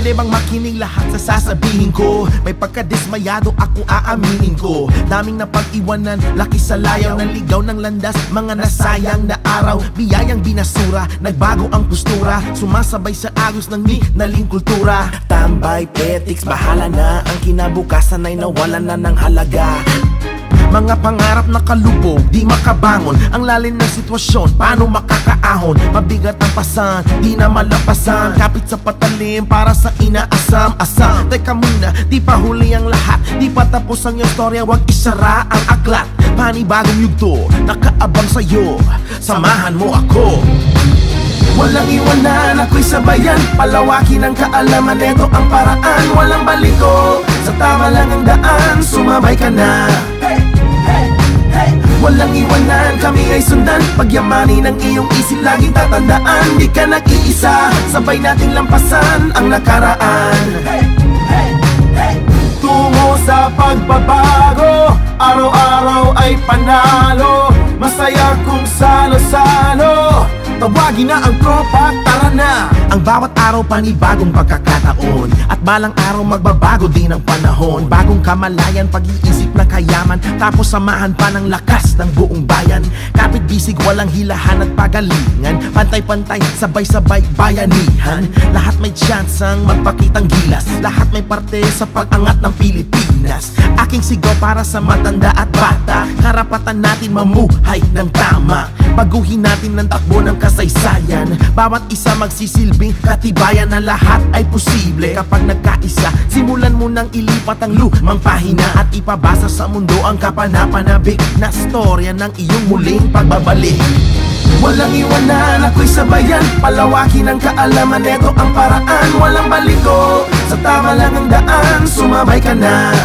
Pwede bang makinig lahat sa sasabihin ko? May pagkadismayado ako aaminin ko. Daming napag-iwanan, laki sa layaw, naligaw ng landas, mga nasayang na araw. Biyayang binasura, nagbago ang postura, sumasabay sa agos ng naling kultura. Tambay, petiks, bahala na, ang kinabukasan ay nawalan na ng halaga. Mga pangarap na kalubog, di makabangon. Ang lalim ng sitwasyon, paano makakaahon? Mabigat ang pasan, di na malampasan. Kapit sa patalim para sa inaasam-asam. Teka muna, di pa huli ang lahat, di pa tapos ang iyong storya, wag isara ang aklat. Panibagong yugto, nakaabang sa'yo, samahan mo ako. Walang iwanan, ako'y sabayan, palawakin ang kaalaman, eto ang paraan. Walang baliko, sa tama lang ang daan, sumabay ka na. Walang iwanan, kami ay sundan, pagyamanin ang iyong isip, laging tatandaan. Di ka nag-iisa, sabay nating lampasan ang nakaraan. Tungo sa pagbabago, araw-araw ay panalo, masaya kung salo-salo. Tawagin na ang tropa, tara na! Ang bawat araw panibagong pagkakataon, at balang araw magbabago din ang panahon. Bagong kamalayan, pag-iisip na kayaman, tapos samahan pa ng lakas ng buong bayan. Kapit-bisig, walang hilahan at pagalingan, pantay-pantay, sabay-sabay bayanihan. Lahat may tsansang magpakitang gilas, lahat may parte sa pag-angat ng Pilipinas. Aking sigaw para sa matanda at bata, karapatan natin mamuhay ng tama. Baguhin natin ng takbo ng kasaysayan, bawat isa magsisilbing katibayan na lahat ay posible. Kapag nagkaisa, simulan mo nang ilipat ang lumang pahina at ipabasa sa mundo ang kapanapanabik na storya ng iyong muling pagbabalik. Walang iwanan, ako'y sabayan, palawakin ang kaalaman, eto ang paraan. Walang baliko, sa tama lang ang daan, sumabay ka na.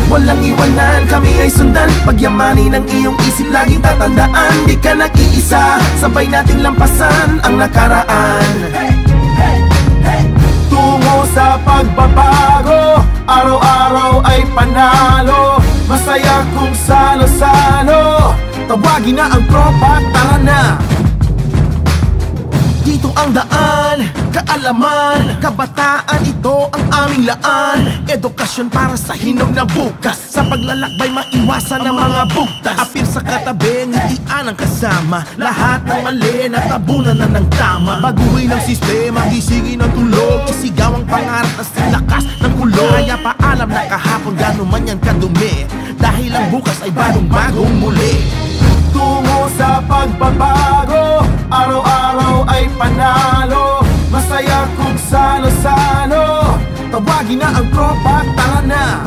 Walang iwanan, kami ay sundan, pagyamanin ang iyong isip, laging tatandaan. Di ka nag-iisa, sabay nating lampasan ang nakaraan. Tungo sa pagbabago, araw-araw ay panalo, masaya kung salo-salo. Tawagin na ang tropa, tara na! Dito ang daan, kaalaman, kabataan, ito ang aming laan. Edukasyon para sa hinog na bukas, sa paglalakbay maiwasan ang mga bugtas. Apir sa katabi, ngitian ang kasama, lahat ng mali natabunan na ng tama. Baguhin ang sistema, gisingin ang tulog, isigaw ang pangarap at lakas ng kulog. Kaya paalam na kahapon, gano'n man yan kadumi, dahil ang bukas ay bagong-bagong muli. Tungo sa pagbabago, araw-araw ay panalo, masaya kung salo-salo. Tawagin na ang tropa, tara na!